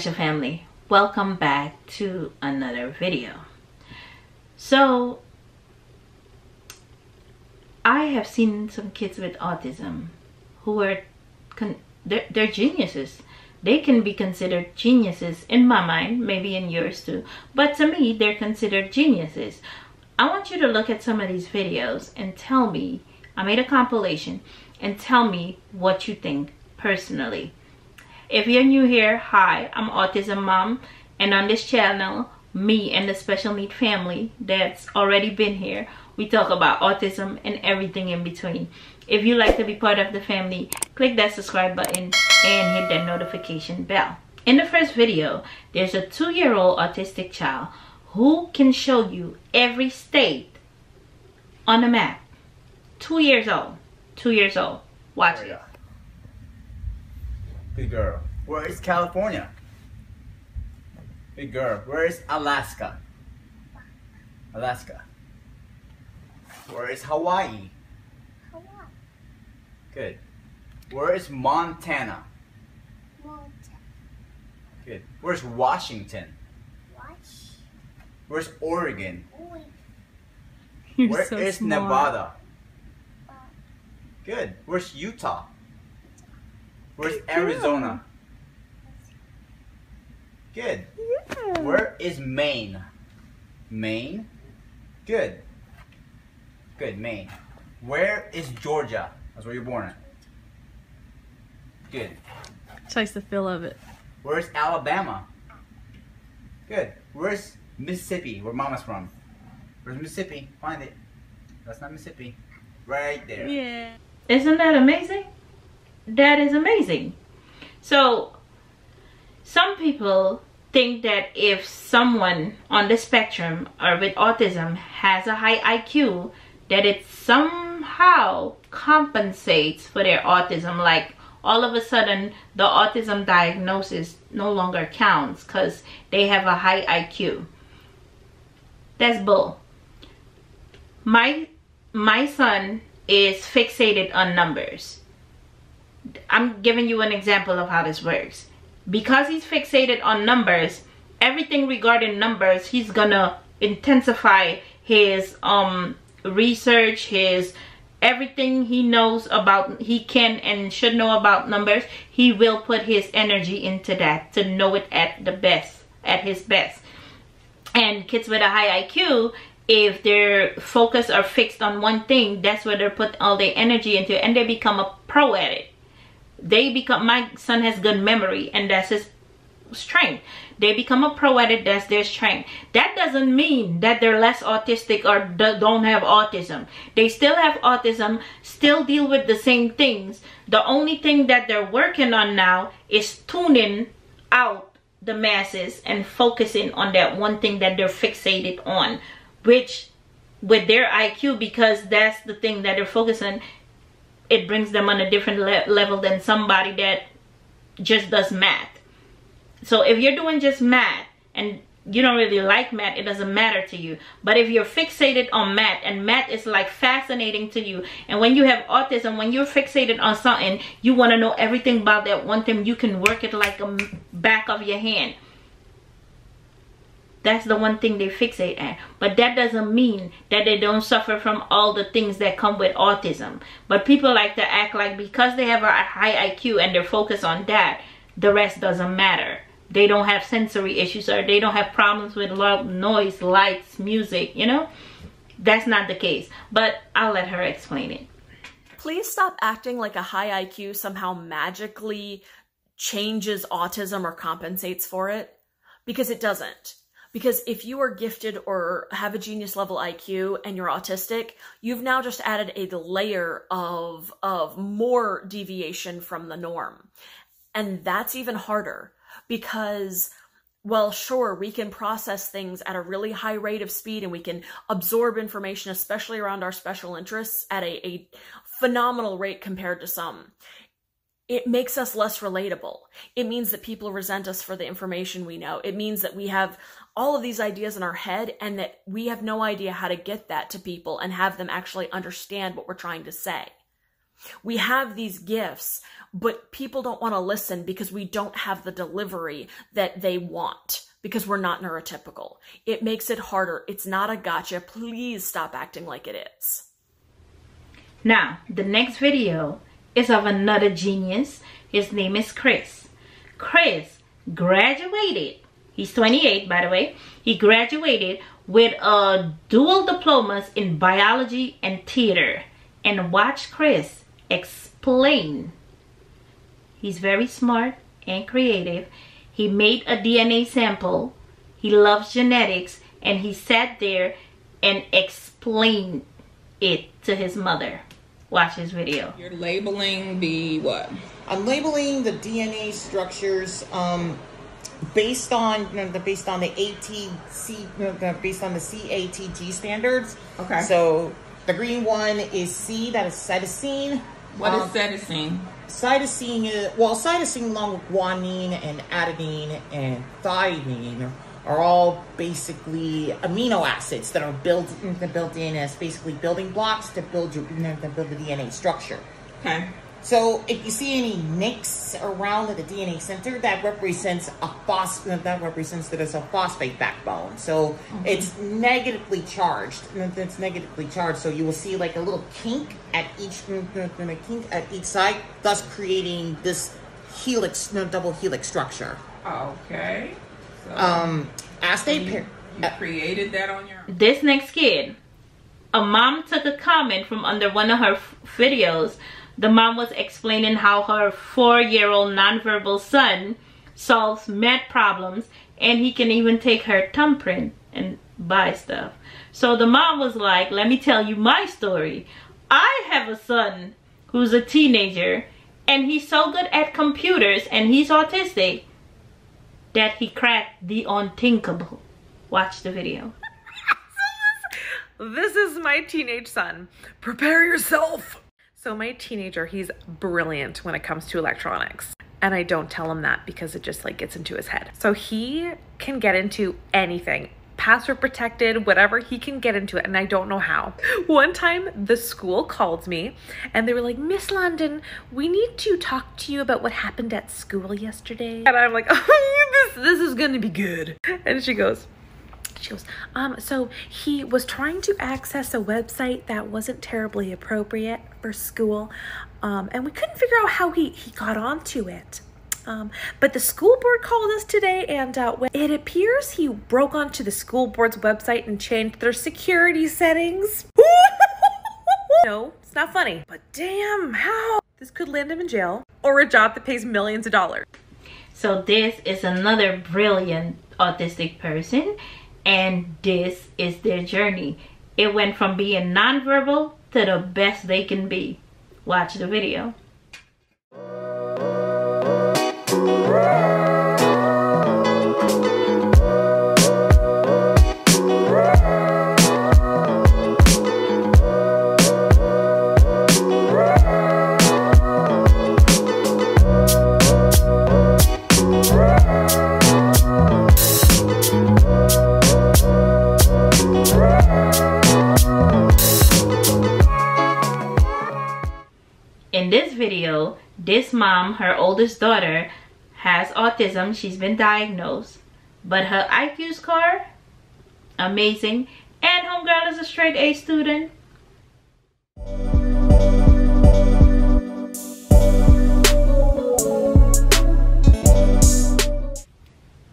Cashapp family, welcome back to another video. So I have seen some kids with autism who are they're geniuses. They can be considered geniuses in my mind, maybe in yours too, but to me they're considered geniuses. I want you to look at some of these videos and tell me, I made a compilation, and tell me what you think personally. If you're new here, hi, I'm Autism Mom, and on this channel, me and the special need family that's already been here, we talk about autism and everything in between. If you like to be part of the family, click that subscribe button and hit that notification bell. In the first video, there's a 2-year-old autistic child who can show you every state on the map. 2 years old. 2 years old. Watch it. Good girl. Where is California? Good girl. Where is Alaska? Alaska. Where is Hawaii? Hawaii. Good. Where is Montana? Montana. Good. Where's Washington? Wash. Where's Oregon? Oregon. Where is Nevada? Good. Where's Utah? Where's Arizona? Good. Yeah. Where is Maine? Maine? Good. Good, Maine. Where is Georgia? That's where you're born at. Good. Taste the feel of it. Where's Alabama? Good. Where's Mississippi? Where Mama's from? Where's Mississippi? Find it. That's not Mississippi. Right there. Yeah. Isn't that amazing? That is amazing. So some people think that if someone on the spectrum or with autism has a high IQ, that it somehow compensates for their autism. Like all of a sudden the autism diagnosis no longer counts because they have a high IQ. That's bull. My son is fixated on numbers. I'm giving you an example of how this works. Because he's fixated on numbers, everything regarding numbers, he's gonna intensify his research, his everything he knows about, he can and should know about numbers. He will put his energy into that to know it at the best, at his best. And kids with a high IQ, if their focus are fixed on one thing, that's where they put all their energy into, and they become a pro at it. They become, my son has good memory, and that's his strength. They become a pro at it, that's their strength. That doesn't mean that they're less autistic or don't have autism. They still have autism, still deal with the same things. The only thing that they're working on now is tuning out the masses and focusing on that one thing that they're fixated on, which with their IQ, because that's the thing that they're focusing, it brings them on a different level than somebody that just does math. So if you're doing just math and you don't really like math, it doesn't matter to you. But if you're fixated on math, and math is like fascinating to you, and when you have autism, when you're fixated on something, you want to know everything about that one thing, you can work it like a back of your hand. That's the one thing they fixate at. But that doesn't mean that they don't suffer from all the things that come with autism. But people like to act like because they have a high IQ and they're focused on that, the rest doesn't matter. They don't have sensory issues, or they don't have problems with loud noise, lights, music, you know? That's not the case. But I'll let her explain it. Please stop acting like a high IQ somehow magically changes autism or compensates for it, because it doesn't. Because if you are gifted or have a genius level IQ and you're autistic, you've now just added a layer of more deviation from the norm. And that's even harder because, well, sure, we can process things at a really high rate of speed and we can absorb information, especially around our special interests, at a phenomenal rate compared to some. It makes us less relatable. It means that people resent us for the information we know. It means that we have all of these ideas in our head and that we have no idea how to get that to people and have them actually understand what we're trying to say. We have these gifts, but people don't want to listen because we don't have the delivery that they want, because we're not neurotypical. It makes it harder. It's not a gotcha. Please stop acting like it is. Now, the next video is of another genius. His name is Chris. Chris graduated. He's 28, by the way. He graduated with a dual diplomas in biology and theater. And watch Chris explain. He's very smart and creative. He made a DNA sample. He loves genetics, and he sat there and explained it to his mother. Watch his video. You're labeling the what? I'm labeling the DNA structures based on the CATG standards. Okay. So the green one is C, that is cytosine. What is cytosine? Cytosine is, well, cytosine along with guanine and adenine and thymine are all basically amino acids that are built in as basically building blocks to build the DNA structure. Okay. So if you see any nicks around the DNA center, that represents that it's a phosphate backbone. So it's negatively charged. It's negatively charged. So you will see like a little kink at each side, thus creating this helix, double helix structure. Okay. So You created that on your own? This next kid, a mom took a comment from under one of her videos. The mom was explaining how her 4-year-old nonverbal son solves math problems, and he can even take her thumbprint and buy stuff. So the mom was like, let me tell you my story. I have a son who's a teenager, and he's so good at computers, and he's autistic, that he cracked the unthinkable. Watch the video. This is my teenage son. Prepare yourself. So my teenager, he's brilliant when it comes to electronics. And I don't tell him that because it just like gets into his head. So he can get into anything. Password protected, whatever, he can get into it, and I don't know how. One time the school called me and they were like, Miss London, we need to talk to you about what happened at school yesterday. And I'm like, oh, this is gonna be good. And she goes, so he was trying to access a website that wasn't terribly appropriate for school, and we couldn't figure out how he got onto it. But the school board called us today, and it appears he broke onto the school board's website and changed their security settings. No, it's not funny, but damn, how? This could land him in jail or a job that pays millions of dollars. So this is another brilliant autistic person, and this is their journey. It went from being nonverbal to the best they can be. Watch the video. In this video, this mom, her oldest daughter, has autism. She's been diagnosed, but her IQ score, amazing, and homegirl is a straight A student.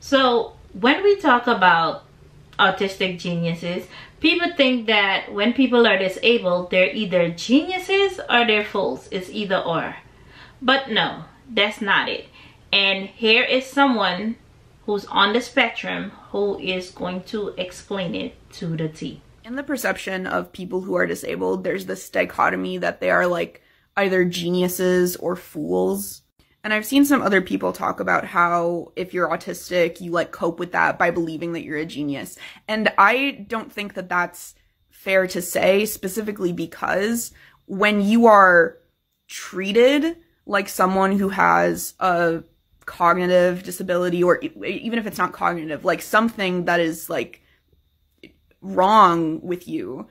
So when we talk about autistic geniuses, people think that when people are disabled, they're either geniuses or they're fools. It's either or. But no, that's not it. And here is someone who's on the spectrum who is going to explain it to the T. In the perception of people who are disabled, there's this dichotomy that they are like either geniuses or fools. And I've seen some other people talk about how if you're autistic, you like cope with that by believing that you're a genius. And I don't think that that's fair to say, specifically because when you are treated like someone who has a cognitive disability, or even if it's not cognitive, like something that is like wrong with you,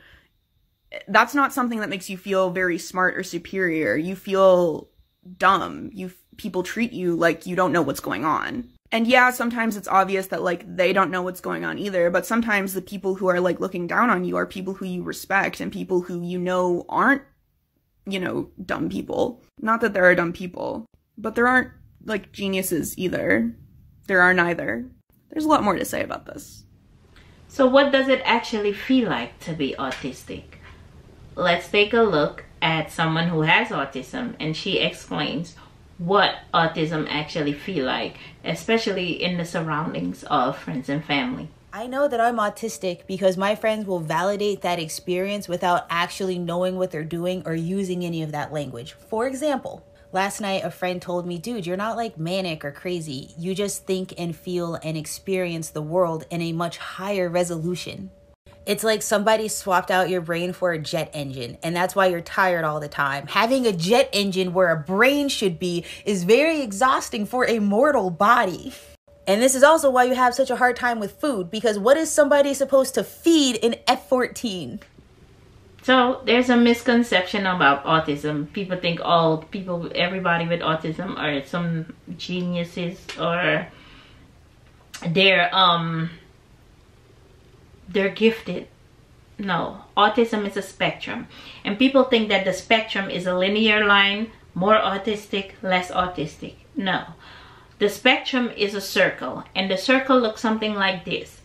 that's not something that makes you feel very smart or superior. You feel dumb. People treat you like you don't know what's going on. And yeah, sometimes it's obvious that, like, they don't know what's going on either, but sometimes the people who are, like, looking down on you are people who you respect and people who you know aren't, you know, dumb people. Not that there are dumb people, but there aren't, like, geniuses either. There are neither. There's a lot more to say about this. So what does it actually feel like to be autistic? Let's take a look at someone who has autism, and she explains what autism actually feel like, especially in the surroundings of friends and family. I know that I'm autistic because my friends will validate that experience without actually knowing what they're doing or using any of that language. For example, last night a friend told me, dude, you're not like manic or crazy. You just think and feel and experience the world in a much higher resolution. It's like somebody swapped out your brain for a jet engine, and that's why you're tired all the time. Having a jet engine where a brain should be is very exhausting for a mortal body. And this is also why you have such a hard time with food, because what is somebody supposed to feed in F-14? So there's a misconception about autism. People think everybody with autism are some geniuses, or they're gifted. No, autism is a spectrum, and people think that the spectrum is a linear line, more autistic, less autistic. No, the spectrum is a circle, and the circle looks something like this.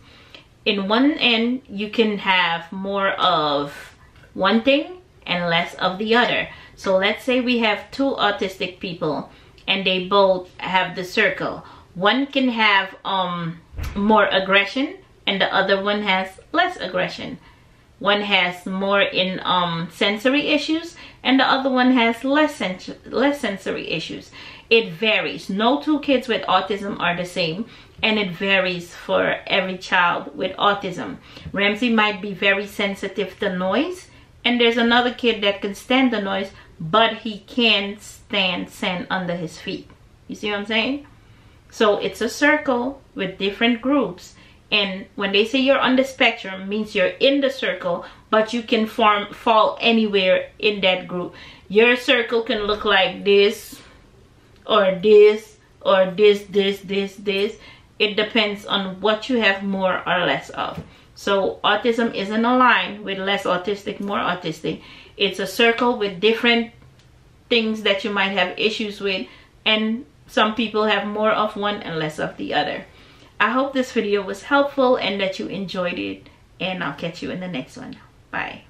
In one end you can have more of one thing and less of the other. So let's say we have two autistic people and they both have the circle. One can have more aggression and the other one has less aggression. One has more in sensory issues and the other one has less sensory issues. It varies. No two kids with autism are the same, and it varies for every child with autism. Ramsey might be very sensitive to noise, and there's another kid that can stand the noise, but he can't stand sand under his feet. You see what I'm saying? So it's a circle with different groups. And when they say you're on the spectrum, means you're in the circle, but you can fall anywhere in that group. Your circle can look like this, or this, or this. It depends on what you have more or less of. So autism isn't a line with less autistic, more autistic. It's a circle with different things that you might have issues with, and some people have more of one and less of the other. I hope this video was helpful and that you enjoyed it, and I'll catch you in the next one. Bye.